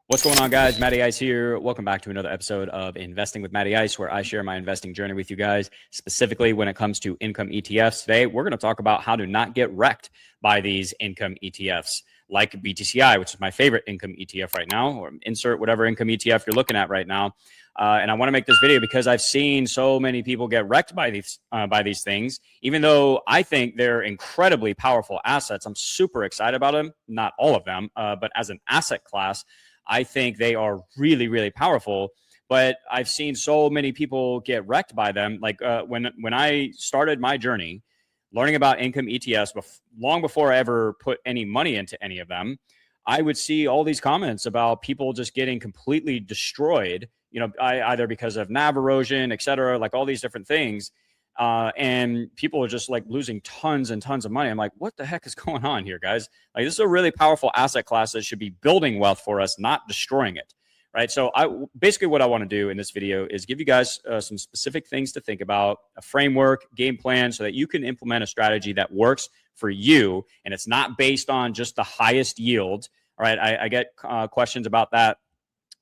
What's going on, guys? Matty Ice here. Welcome back to another episode of Investing with Matty Ice, where I share my investing journey with you guys, specifically when it comes to income ETFs. Today, we're going to talk about how to not get wrecked by these income ETFs, like BTCI, which is my favorite income ETF right now, or insert whatever income ETF you're looking at right now. And I want to make this video because I've seen so many people get wrecked by these things. Even though I think they're incredibly powerful assets, I'm super excited about them. Not all of them, but as an asset class, I think they are really, really powerful, but I've seen so many people get wrecked by them. Like when I started my journey learning about income ETFs, long before I ever put any money into any of them, I would see all these comments about people just getting completely destroyed, either because of NAV erosion, et cetera, like all these different things. And people are just like losing tons and tons of money. I'm like, what the heck is going on here, guys? Like, this is a really powerful asset class that should be building wealth for us, not destroying it, right? So basically what I want to do in this video is give you guys some specific things to think about, a framework, game plan, so that you can implement a strategy that works for you. And it's not based on just the highest yield. All right. I get questions about that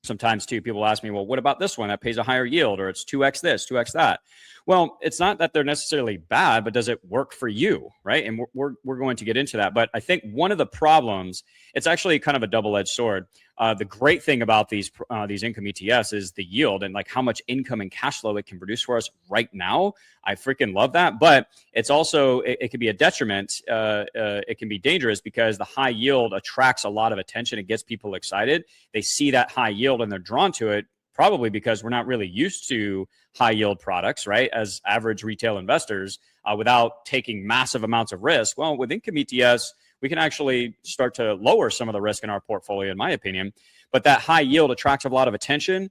sometimes too. People ask me, well, what about this one that pays a higher yield, or it's 2x this, 2x that? Well, it's not that they're necessarily bad, but does it work for you, right? And we're going to get into that. But I think one of the problems, it's actually kind of a double-edged sword. The great thing about these income ETFs is the yield and like how much income and cash flow it can produce for us right now. I freaking love that. But it's also, it can be a detriment. It can be dangerous because the high yield attracts a lot of attention. It gets people excited. They see that high yield and they're drawn to it, probably because we're not really used to high yield products, right? As average retail investors, without taking massive amounts of risk. Well, with income ETFs, we can actually start to lower some of the risk in our portfolio, in my opinion. But that high yield attracts a lot of attention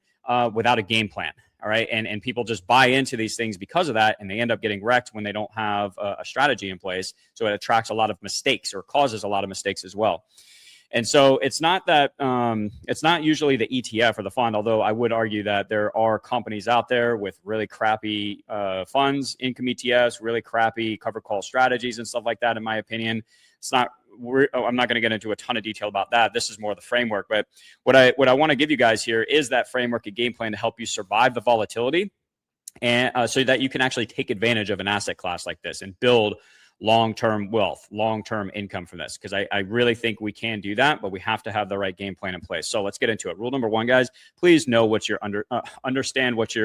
without a game plan. All right. And people just buy into these things because of that. And they end up getting wrecked when they don't have a strategy in place. So it attracts a lot of mistakes, or causes a lot of mistakes as well. And so it's not that it's not usually the ETF or the fund, although I would argue that there are companies out there with really crappy funds, income ETFs, really crappy covered call strategies and stuff like that. In my opinion, it's not. I'm not going to get into a ton of detail about that. This is more the framework. But what I want to give you guys here is that framework, a game plan to help you survive the volatility, and so that you can actually take advantage of an asset class like this and build long-term wealth, long-term income from this. Because I really think we can do that, but we have to have the right game plan in place. So let's get into it. Rule number one, guys, please know what you're understand what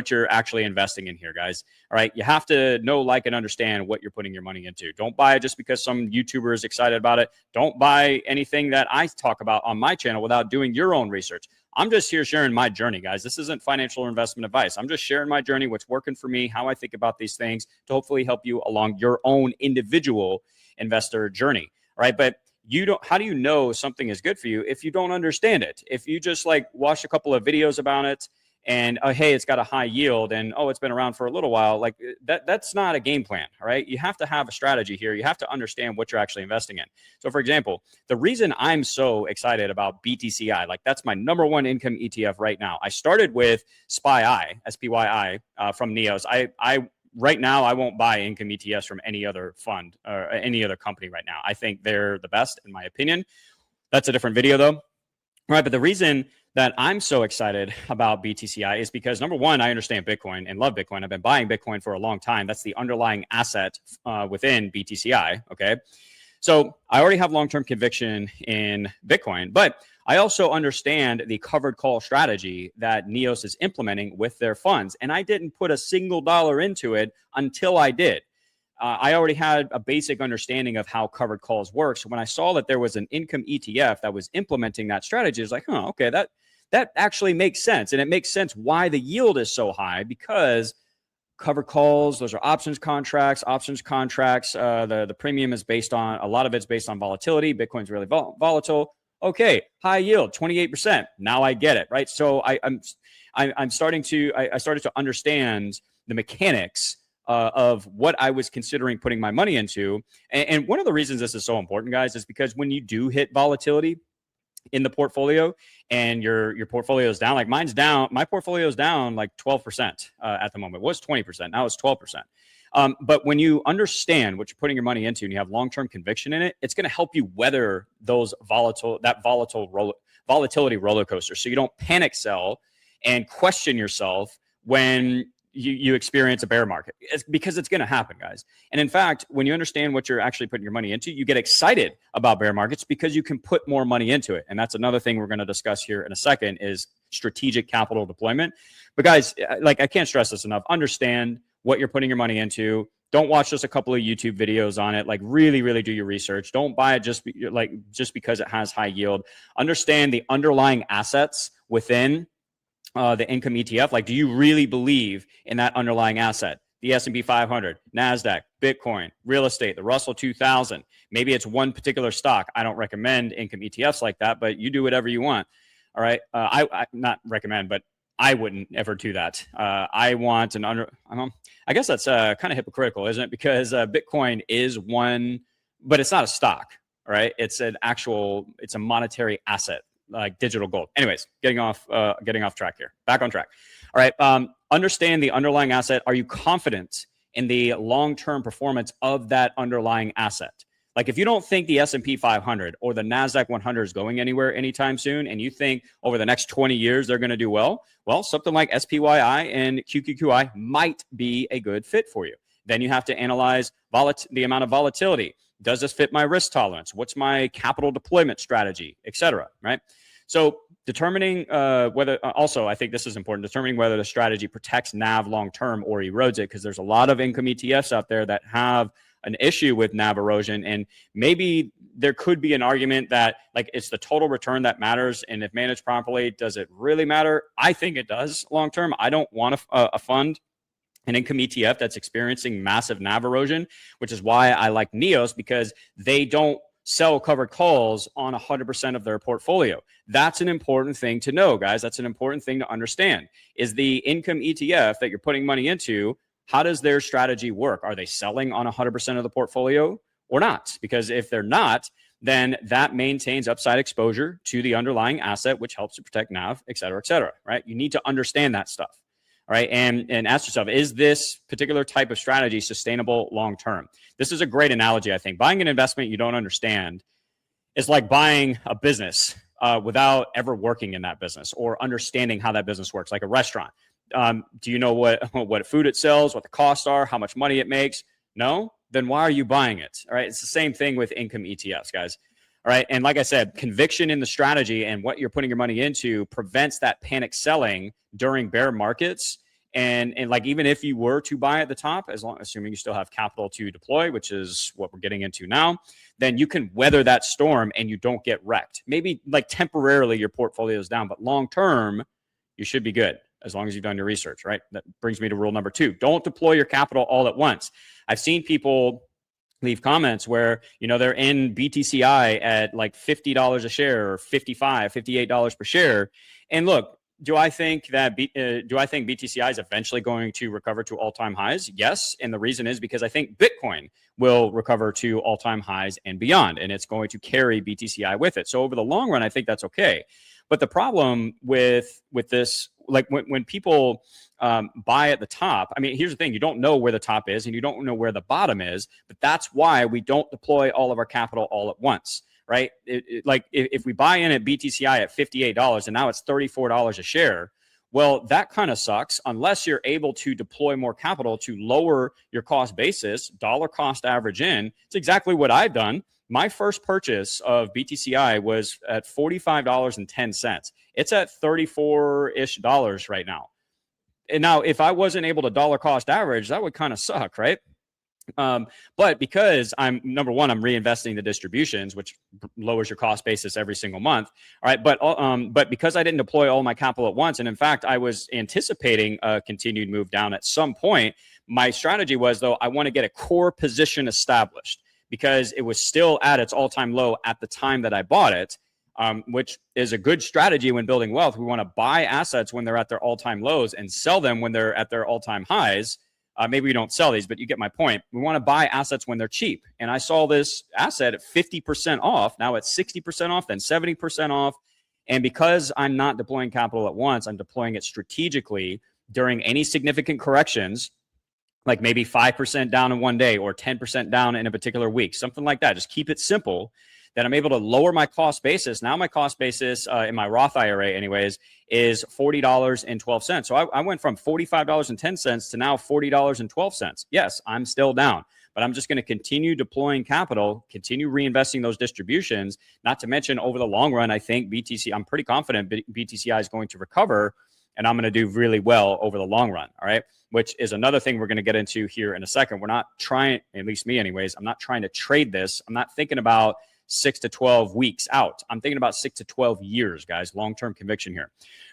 you're actually investing in here, guys. All right. You have to know, like, and understand what you're putting your money into. Don't buy it just because some YouTuber is excited about it. Don't buy anything that I talk about on my channel without doing your own research. I'm just here sharing my journey, guys. This isn't financial investment advice. I'm just sharing my journey, what's working for me, how I think about these things to hopefully help you along your own individual investor journey. All right. But how do you know something is good for you if you don't understand it? If you just like watch a couple of videos about it and, hey, it's got a high yield and, oh, it's been around for a little while, like that's not a game plan. All right. You have to have a strategy here. You have to understand what you're actually investing in. So for example, the reason I'm so excited about BTCI, like that's my number one income ETF right now. I started with SPYI from Neos. Right now, I won't buy income ETFs from any other fund or any other company right now. I think they're the best, in my opinion. That's a different video, though. All right, but the reason that I'm so excited about BTCI is because, number one, I understand Bitcoin and love Bitcoin. I've been buying Bitcoin for a long time. That's the underlying asset within BTCI, okay? So I already have long-term conviction in Bitcoin, but I also understand the covered call strategy that Neos is implementing with their funds. And I didn't put a single dollar into it until I did. I already had a basic understanding of how covered calls work. So when I saw that there was an income ETF that was implementing that strategy, I was like, huh, okay, that actually makes sense. And it makes sense why the yield is so high, because covered calls, those are options contracts. The premium is based on, a lot of it's based on volatility. Bitcoin's really volatile. Okay, high yield, 28%. Now I get it, right? So I started to understand the mechanics of what I was considering putting my money into. And one of the reasons this is so important, guys, is because when you do hit volatility in the portfolio and your portfolio is down, like mine's down, my portfolio is down like 12% at the moment. It was 20%, now it's 12%. But when you understand what you're putting your money into and you have long-term conviction in it, it's going to help you weather those volatile volatility roller coaster. So you don't panic sell and question yourself when you experience a bear market. It's because it's going to happen, guys. And in fact, when you understand what you're actually putting your money into, you get excited about bear markets because you can put more money into it. And that's another thing we're going to discuss here in a second is strategic capital deployment. But guys, like, I can't stress this enough. Understand what you're putting your money into. Don't watch just a couple of YouTube videos on it. Like, really do your research. Don't buy it just because it has high yield. Understand the underlying assets within the income ETF. Like, do you really believe in that underlying asset? The S&P 500, NASDAQ, Bitcoin, real estate, the Russell 2000. Maybe it's one particular stock. I don't recommend income ETFs like that, but you do whatever you want. All right. I not recommend, but I wouldn't ever do that. I want an I guess that's kind of hypocritical, isn't it? Because Bitcoin is one, but it's not a stock. All right. It's a monetary asset, like digital gold. Anyways, getting off track here. Back on track. All right. Understand the underlying asset. Are you confident in the long-term performance of that underlying asset? Like, if you don't think the S&P 500 or the NASDAQ 100 is going anywhere anytime soon, and you think over the next 20 years they're going to do well, something like SPYI and QQQI might be a good fit for you. Then you have to analyze the amount of volatility. Does this fit my risk tolerance? What's my capital deployment strategy, et cetera, right? So determining also, I think this is important, determining whether the strategy protects NAV long-term or erodes it, because there's a lot of income ETFs out there that have an issue with NAV erosion. And maybe there could be an argument that, like, it's the total return that matters. And if managed properly, does it really matter? I think it does long-term. I don't want a fund, an income ETF that's experiencing massive NAV erosion, which is why I like NEOS, because they don't sell covered calls on 100% of their portfolio. That's an important thing to know, guys. That's an important thing to understand. Is the income ETF that you're putting money into, how does their strategy work? Are they selling on 100% of the portfolio or not? Because if they're not, then that maintains upside exposure to the underlying asset, which helps to protect NAV, et cetera, right? You need to understand that stuff. All right. And ask yourself, is this particular type of strategy sustainable long-term? This is a great analogy, I think. Buying an investment you don't understand is like buying a business without ever working in that business or understanding how that business works, like a restaurant. Do you know what food it sells, what the costs are, how much money it makes? No? Then why are you buying it? All right. It's the same thing with income ETFs, guys. All right. And like I said, conviction in the strategy and what you're putting your money into prevents that panic selling during bear markets. And like, even if you were to buy at the top, assuming you still have capital to deploy, which is what we're getting into now, then you can weather that storm and you don't get wrecked. Maybe like temporarily your portfolio is down, but long term, you should be good as long as you've done your research, right? That brings me to rule number 2. Don't deploy your capital all at once. I've seen people leave comments where, they're in BTCI at like $50 a share or $55, $58 per share. And look, do I think BTCI is eventually going to recover to all-time highs? Yes. And the reason is because I think Bitcoin will recover to all-time highs and beyond, and it's going to carry BTCI with it. So over the long run, I think that's okay. But the problem with this, like when people buy at the top, I mean, here's the thing. You don't know where the top is and you don't know where the bottom is, but that's why we don't deploy all of our capital all at once, right? Like if we buy in at BTCI at $58 and now it's $34 a share, well, that kind of sucks unless you're able to deploy more capital to lower your cost basis, dollar cost average in. It's exactly what I've done. My first purchase of BTCI was at $45.10. It's at $34-ish right now. And now, if I wasn't able to dollar cost average, that would kind of suck, right? But because I'm reinvesting the distributions, which lowers your cost basis every single month. All right. But because I didn't deploy all my capital at once, and in fact, I was anticipating a continued move down at some point, my strategy was, though, I want to get a core position established because it was still at its all-time low at the time that I bought it. Which is a good strategy when building wealth. We want to buy assets when they're at their all-time lows and sell them when they're at their all-time highs. Maybe we don't sell these, but you get my point. We want to buy assets when they're cheap. And I saw this asset at 50% off. Now it's 60% off, then 70% off. And because I'm not deploying capital at once, I'm deploying it strategically during any significant corrections, like maybe 5% down in one day or 10% down in a particular week, something like that. Just keep it simple. then I'm able to lower my cost basis. Now my cost basis in my Roth IRA anyways is $40.12. So I went from $45.10 to now $40.12. Yes, I'm still down, but I'm just going to continue deploying capital, continue reinvesting those distributions. Not to mention over the long run, I think I'm pretty confident BTCI is going to recover, and I'm going to do really well over the long run. All right. Which is another thing we're going to get into here in a second. We're not trying, at least me anyways, I'm not trying to trade this. I'm not thinking about 6 to 12 weeks out. I'm thinking about 6 to 12 years, guys, long-term conviction here.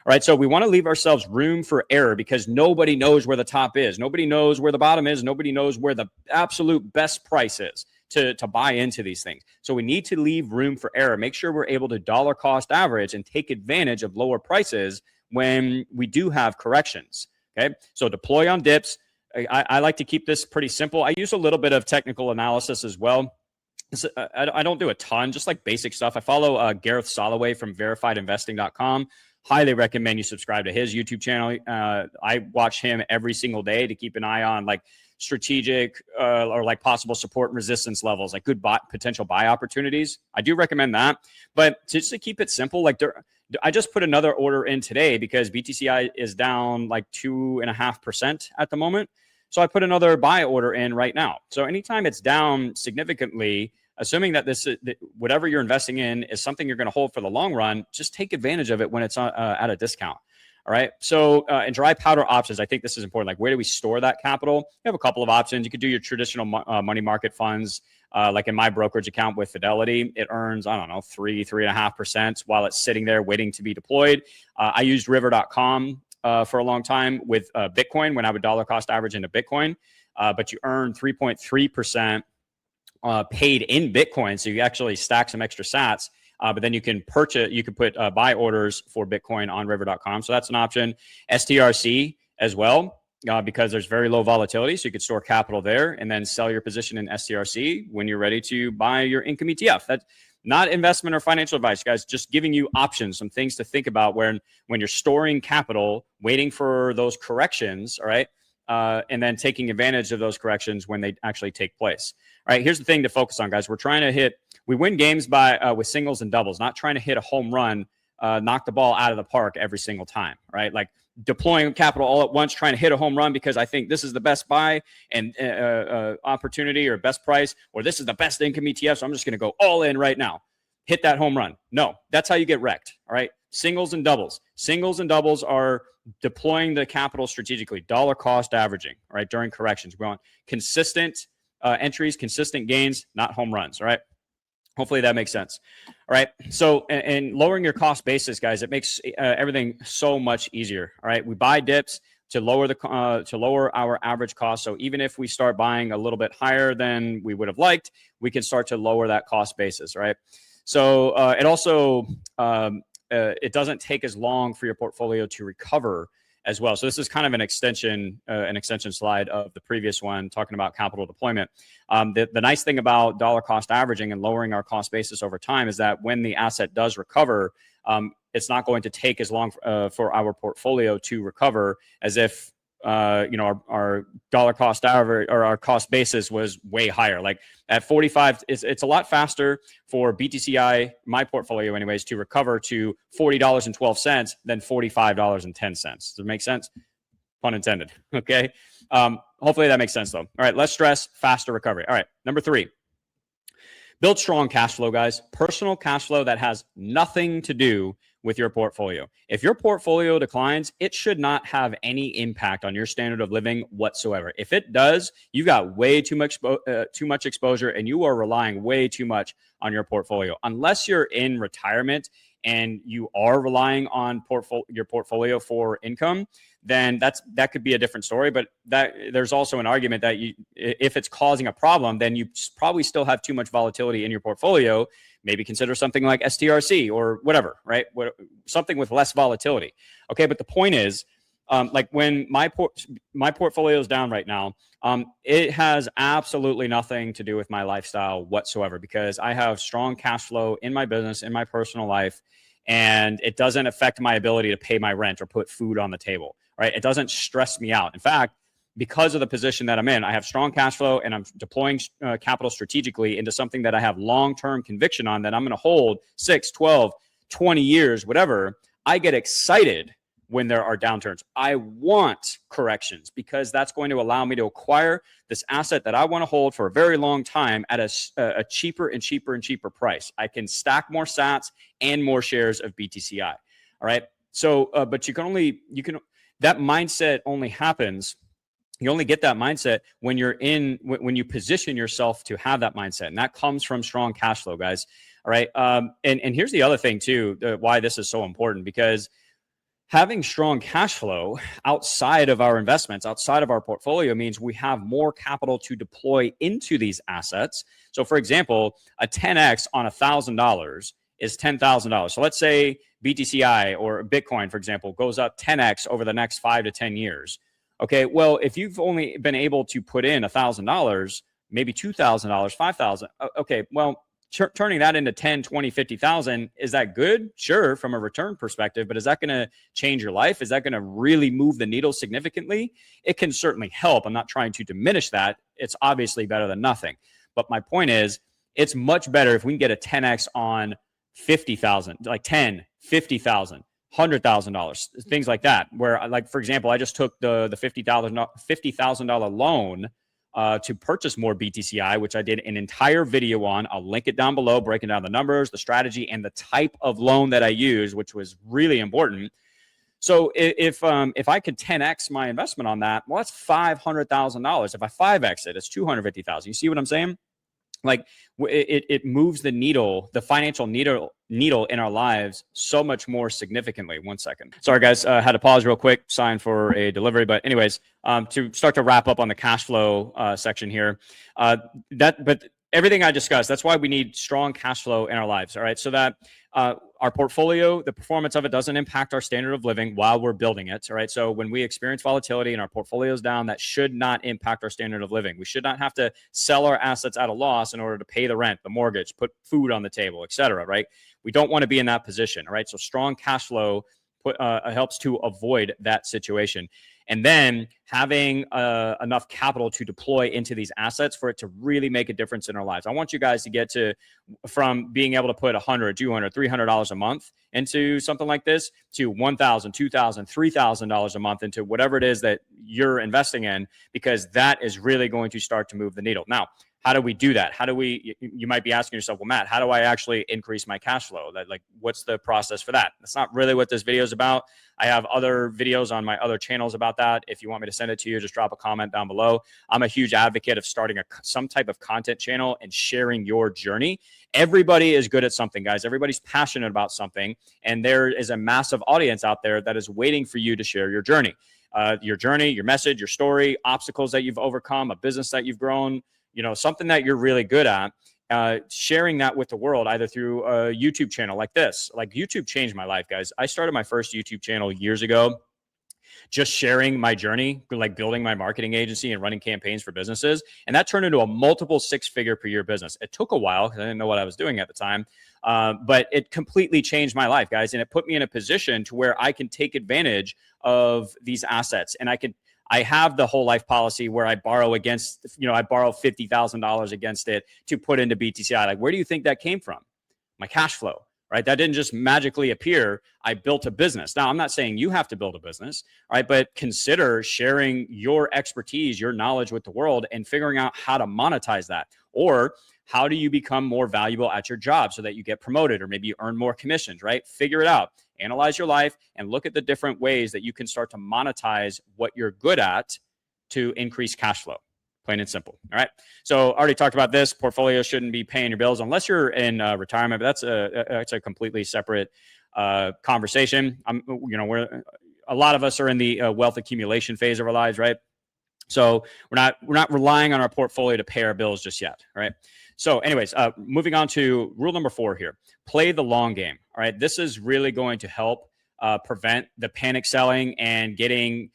All right. So we want to leave ourselves room for error because nobody knows where the top is. Nobody knows where the bottom is. Nobody knows where the absolute best price is to buy into these things. So we need to leave room for error. Make sure we're able to dollar cost average and take advantage of lower prices when we do have corrections. Okay, so deploy on dips. I like to keep this pretty simple. I use a little bit of technical analysis as well. I don't do a ton, just like basic stuff. I follow Gareth Soloway from verifiedinvesting.com. Highly recommend you subscribe to his YouTube channel. I watch him every single day to keep an eye on like strategic or like possible support and resistance levels, like good potential buy opportunities. I do recommend that. But just to keep it simple, like I just put another order in today because BTCI is down like 2.5% at the moment. So I put another buy order in right now. So anytime it's down significantly, assuming that whatever you're investing in is something you're going to hold for the long run, just take advantage of it when it's at a discount. All right. So in dry powder options, I think this is important. Like, where do we store that capital? You have a couple of options. You could do your traditional money market funds. Like in my brokerage account with Fidelity, it earns, I don't know, 3.5% while it's sitting there waiting to be deployed. I used river.com for a long time with Bitcoin when I would dollar cost average into Bitcoin. But you earn 3.3% paid in Bitcoin. So you actually stack some extra sats. But then you can purchase, you can put buy orders for Bitcoin on river.com. So that's an option. STRC as well, because there's very low volatility. So you could store capital there and then sell your position in STRC when you're ready to buy your income ETF. That's not investment or financial advice, guys, just giving you options, some things to think about when you're storing capital, waiting for those corrections, all right? And then taking advantage of those corrections when they actually take place. All right, here's the thing to focus on, guys. We win games with singles and doubles, not trying to hit a home run, knock the ball out of the park every single time, right? Like deploying capital all at once, trying to hit a home run because I think this is the best buy and opportunity or best price, or this is the best income ETF, so I'm just going to go all in right now. Hit that home run. No, that's how you get wrecked, all right? Singles and doubles. Singles and doubles are deploying the capital strategically, dollar cost averaging, all right, during corrections. We want consistent entries, consistent gains, not home runs, all right? Hopefully that makes sense. All right. So, and lowering your cost basis, guys, it makes everything so much easier. All right. We buy dips to lower our average cost. So even if we start buying a little bit higher than we would have liked, we can start to lower that cost basis. Right. So it also it doesn't take as long for your portfolio to recover as well. So this is kind of an extension slide of the previous one talking about capital deployment. The nice thing about dollar cost averaging and lowering our cost basis over time is that when the asset does recover, it's not going to take as long for our portfolio to recover as if our dollar cost average or our cost basis was way higher. Like at 45, it's a lot faster for BTCI, my portfolio anyways, to recover to $40.12 than $45.10. Does it make sense? Pun intended. Okay. Hopefully that makes sense though. All right. Less stress, faster recovery. All right. Number 3, build strong cash flow, guys. Personal cash flow that has nothing to do with your portfolio. If your portfolio declines, it should not have any impact on your standard of living whatsoever. If it does, you got way too much exposure and you are relying way too much on your portfolio. Unless you're in retirement and you are relying on your portfolio for income, then that could be a different story. But there's also an argument that if it's causing a problem, then you probably still have too much volatility in your portfolio. Maybe consider something like STRC or whatever, right? Something with less volatility. Okay, but the point is, like when my portfolio is down right now, it has absolutely nothing to do with my lifestyle whatsoever because I have strong cash flow in my business, in my personal life, and it doesn't affect my ability to pay my rent or put food on the table, right? It doesn't stress me out. In fact, because of the position that I'm in, I have strong cash flow and I'm deploying capital strategically into something that I have long-term conviction on that I'm going to hold 6, 12, 20 years, whatever. I get excited when there are downturns. I want corrections because that's going to allow me to acquire this asset that I want to hold for a very long time at a cheaper and cheaper and cheaper price. I can stack more sats and more shares of BTCI. All right. So, but that mindset only happens. You only get that mindset when when you position yourself to have that mindset. And that comes from strong cash flow, guys. All right. And here's the other thing too, why this is so important, because having strong cash flow outside of our investments, outside of our portfolio, means we have more capital to deploy into these assets. So for example, a 10X on $1,000 is $10,000. So let's say BTCI or Bitcoin, for example, goes up 10X over the next 5 to 10 years. Okay, well, if you've only been able to put in $1,000, maybe $2,000, $5,000, okay, well, turning that into 10, 20, 50,000, is that good? Sure, from a return perspective, but is that going to change your life? Is that going to really move the needle significantly? It can certainly help. I'm not trying to diminish that. It's obviously better than nothing. But my point is, it's much better if we can get a 10X on 50,000, like 10, 50,000, $100,000, things like that. Where, like, for example, I just took the $50,000 loan to purchase more BTCI, which I did an entire video on. I'll link it down below, breaking down the numbers, the strategy, and the type of loan that I use, which was really important. So if I could 10X my investment on that, well, that's $500,000. If I 5X it, it's $250,000. You see what I'm saying? Like, it moves the needle, the financial needle in our lives so much more significantly. One second. Sorry, guys. Had to pause real quick, sign for a delivery. But anyways, to start to wrap up on the cash flow section here, but everything I discussed, that's why we need strong cash flow in our lives. All right. So that our portfolio, the performance of it doesn't impact our standard of living while we're building it. All right. So when we experience volatility and our portfolio is down, that should not impact our standard of living. We should not have to sell our assets at a loss in order to pay the rent, the mortgage, put food on the table, et cetera. Right. We don't want to be in that position. All right. So strong cash flow helps to avoid that situation. And then having enough capital to deploy into these assets for it to really make a difference in our lives. I want you guys to get from being able to put $100, $200, $300 a month into something like this to $1,000, $2,000, $3,000 a month into whatever it is that you're investing in, because that is really going to start to move the needle. Now, how do we do that? You might be asking yourself, well, Matt, how do I actually increase my cash flow? Like, what's the process for that? That's not really what this video is about. I have other videos on my other channels about that. If you want me to send it to you, just drop a comment down below. I'm a huge advocate of starting some type of content channel and sharing your journey. Everybody is good at something, guys. Everybody's passionate about something. And there is a massive audience out there that is waiting for you to share your journey, your message, your story, obstacles that you've overcome, a business that you've grown, something that you're really good at, sharing that with the world, either through a YouTube channel like this. Like, YouTube changed my life, guys. I started my first YouTube channel years ago, just sharing my journey, like building my marketing agency and running campaigns for businesses. And that turned into a multiple 6-figure per year business. It took a while because I didn't know what I was doing at the time. But it completely changed my life, guys. And it put me in a position to where I can take advantage of these assets. And I have the whole life policy where I borrow against, I borrow $50,000 against it to put into BTCI. Like, where do you think that came from? My cash flow, right? That didn't just magically appear. I built a business. Now, I'm not saying you have to build a business, right? But consider sharing your expertise, your knowledge with the world and figuring out how to monetize that. Or how do you become more valuable at your job so that you get promoted, or maybe you earn more commissions, right? Figure it out. Analyze your life and look at the different ways that you can start to monetize what you're good at to increase cash flow. Plain and simple. All right. So I already talked about this. Portfolio shouldn't be paying your bills unless you're in retirement, but that's a completely separate conversation. A lot of us are in the wealth accumulation phase of our lives, right? So we're not relying on our portfolio to pay our bills just yet. All right. So anyways, moving on to rule number 4 here, play the long game. All right. This is really going to help prevent the panic selling and getting,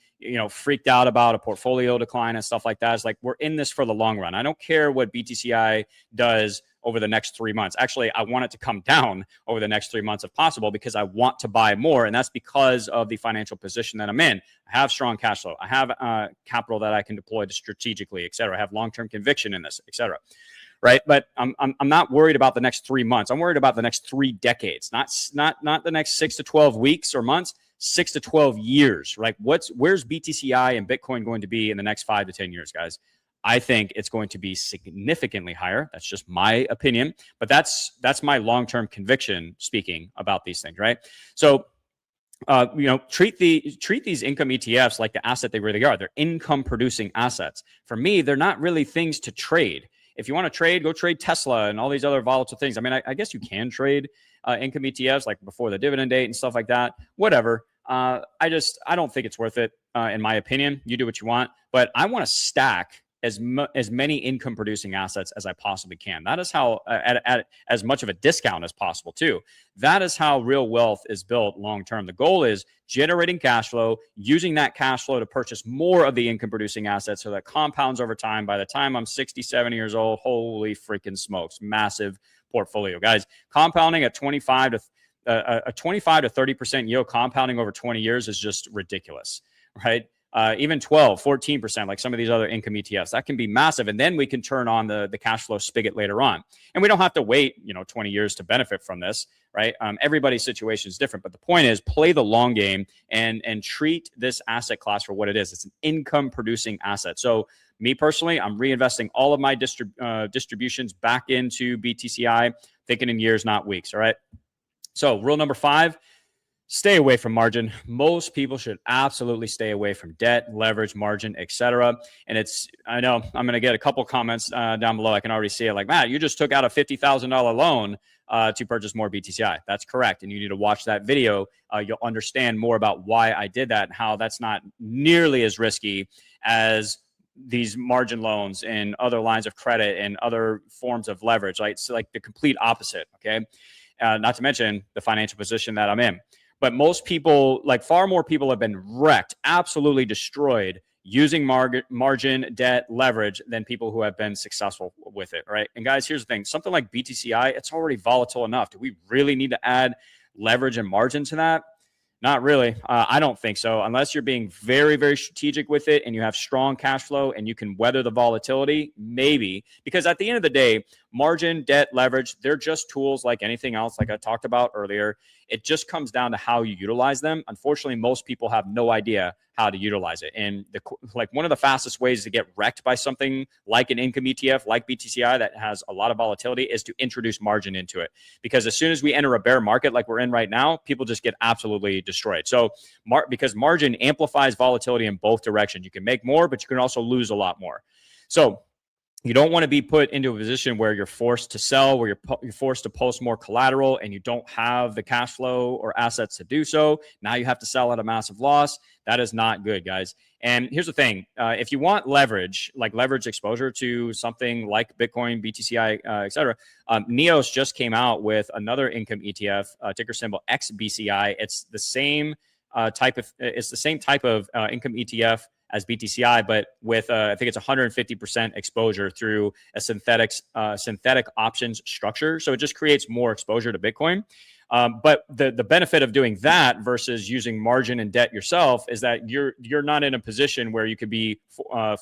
freaked out about a portfolio decline and stuff like that. It's like, we're in this for the long run. I don't care what BTCI does over the next 3 months. Actually, I want it to come down over the next 3 months if possible, because I want to buy more. And that's because of the financial position that I'm in. I have strong cash flow. I have capital that I can deploy to strategically, et cetera. I have long-term conviction in this, et cetera. Right. But I'm not worried about the next 3 months. I'm worried about the next 3 decades, not the next 6 to 12 weeks or months, 6 to 12 years, right? Where's BTCI and Bitcoin going to be in the next 5 to 10 years, guys? I think it's going to be significantly higher. That's just my opinion, but that's my long-term conviction speaking about these things, right? So, treat these income ETFs like the asset they really are. They're income producing assets. For me, they're not really things to trade. If you want to trade, go trade Tesla and all these other volatile things. I mean, I guess you can trade income ETFs like before the dividend date and stuff like that. Whatever. I don't think it's worth it, in my opinion. You do what you want, but I want to stack as many income producing assets as I possibly can. That is how, at as much of a discount as possible too. That is how real wealth is built long term. The goal is generating cash flow, using that cash flow to purchase more of the income producing assets so that compounds over time. By the time I'm 60, 70 years old, holy freaking smokes, massive portfolio, guys. Compounding at 25 to 30% yield compounding over 20 years is just ridiculous, right? Even 12, 14%, like some of these other income ETFs, that can be massive. And then we can turn on the cash flow spigot later on. And we don't have to wait, 20 years to benefit from this, right? Everybody's situation is different. But the point is, play the long game and treat this asset class for what it is. It's an income producing asset. So me personally, I'm reinvesting all of my distributions back into BTCI, thinking in years, not weeks. All right. So rule number 5, stay away from margin. Most people should absolutely stay away from debt, leverage, margin, etc. And I know I'm going to get a couple comments down below. I can already see it like, Matt, you just took out a $50,000 loan to purchase more BTCI. That's correct. And you need to watch that video. You'll understand more about why I did that and how that's not nearly as risky as these margin loans and other lines of credit and other forms of leverage. Right? So like the complete opposite. Okay. Not to mention the financial position that I'm in. But most people, like far more people, have been wrecked, absolutely destroyed using margin, debt, leverage than people who have been successful with it, right? And guys, here's the thing. Something like BTCI, it's already volatile enough. Do we really need to add leverage and margin to that? Not really. I don't think so. Unless you're being very, very strategic with it and you have strong cash flow and you can weather the volatility, maybe. Because at the end of the day, margin, debt, leverage, they're just tools like anything else, like I talked about earlier. It just comes down to how you utilize them. Unfortunately, most people have no idea how to utilize it. And one of the fastest ways to get wrecked by something like an income ETF, like BTCI, that has a lot of volatility, is to introduce margin into it. Because as soon as we enter a bear market like we're in right now, people just get absolutely destroyed. So because margin amplifies volatility in both directions. You can make more, but you can also lose a lot more. So you don't want to be put into a position where you're forced to sell, where you're forced to post more collateral and you don't have the cash flow or assets to do so. Now you have to sell at a massive loss. That is not good, guys. And here's the thing. If you want leverage, like leverage exposure to something like Bitcoin, BTCI, et cetera, Neos just came out with another income ETF, ticker symbol XBCI. It's the same type of income ETF as BTCI, but with I think it's 150% exposure through a synthetic options structure. So it just creates more exposure to Bitcoin. But the benefit of doing that versus using margin and debt yourself is that you're not in a position where you could be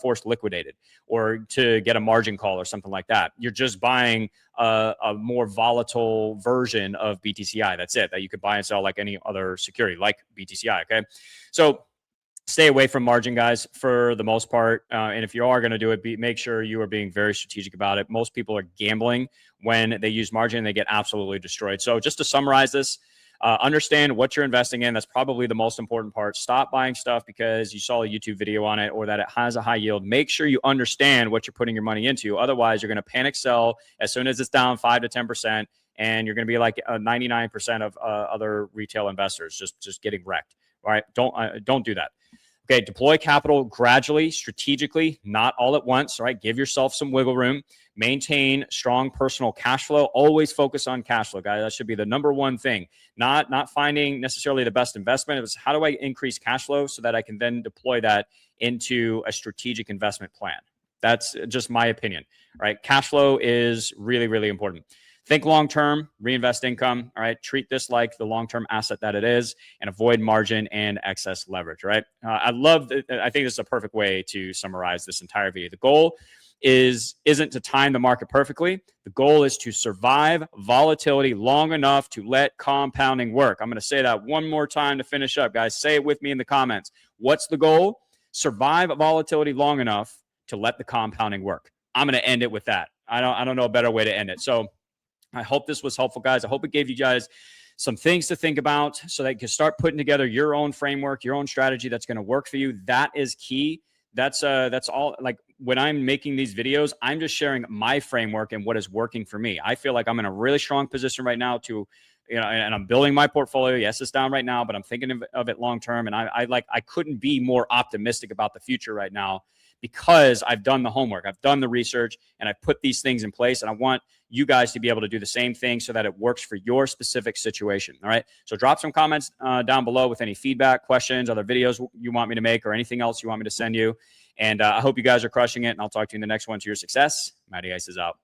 forced liquidated or to get a margin call or something like that. You're just buying a more volatile version of BTCI. That's it, that you could buy and sell like any other security, like BTCI. Okay, so stay away from margin, guys, for the most part. And if you are going to do it, make sure you are being very strategic about it. Most people are gambling when they use margin and they get absolutely destroyed. So just to summarize this, understand what you're investing in. That's probably the most important part. Stop buying stuff because you saw a YouTube video on it or that it has a high yield. Make sure you understand what you're putting your money into. Otherwise, you're going to panic sell as soon as it's down 5 to 10%. And you're going to be like 99% of other retail investors just getting wrecked. All right. Don't do that. Okay, deploy capital gradually, strategically, not all at once, right? Give yourself some wiggle room. Maintain strong personal cash flow. Always focus on cash flow, guys. That should be the number one thing. Not finding necessarily the best investment. It's how do I increase cash flow so that I can then deploy that into a strategic investment plan? That's just my opinion. All right. Cash flow is really, really important. Think long-term, reinvest income. All right. Treat this like the long-term asset that it is and avoid margin and excess leverage. Right. I think this is a perfect way to summarize this entire video. The goal isn't to time the market perfectly. The goal is to survive volatility long enough to let compounding work. I'm going to say that one more time to finish up, guys. Say it with me in the comments. What's the goal? Survive volatility long enough to let the compounding work. I'm going to end it with that. I don't know a better way to end it. So I hope this was helpful, guys. I hope it gave you guys some things to think about so that you can start putting together your own framework, your own strategy that's going to work for you. That is key. That's all. Like when I'm making these videos, I'm just sharing my framework and what is working for me. I feel like I'm in a really strong position right now to, and I'm building my portfolio. Yes, it's down right now, but I'm thinking of it long term. And I couldn't be more optimistic about the future right now because I've done the homework, I've done the research, and I've put these things in place. And I want you guys to be able to do the same thing so that it works for your specific situation. All right. So drop some comments down below with any feedback, questions, other videos you want me to make, or anything else you want me to send you. And I hope you guys are crushing it. And I'll talk to you in the next one. To your success. Matty Ice is out.